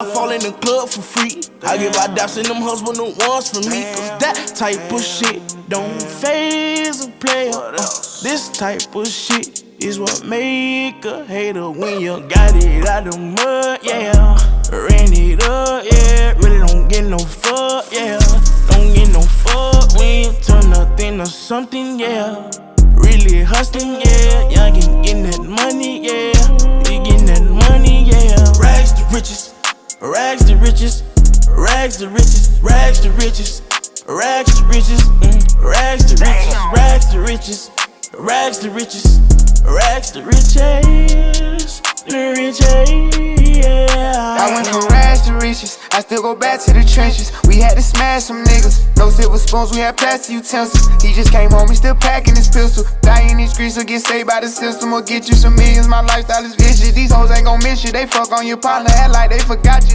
I fall in the club for free. I give out daps and them hoes with the ones for me. Cause that type of shit don't faze a player. This type of shit is what make a hater when you got it out the mud, yeah. Ran it up, yeah. Really don't get no fuck, yeah. Don't get no fuck when you turn nothing to something, yeah. Really hustling, yeah. Y'all getting that money, yeah. You getting that money, yeah. Rags to riches. Rags to riches, rags to riches, rags to riches, rags to riches, rags to riches, rags to riches, rags to riches, rags to riches, the riches, yeah. I went from rags to riches, I still go back to the trenches. We had to smash some niggas, no silver spoons, we had plastic utensils. He just came home, he still packing his pistol. Die in these streets or get saved by the system, or get you some millions. My lifestyle is vicious, these hoes ain't gon' miss you. They fuck on your partner, act like they forgot you.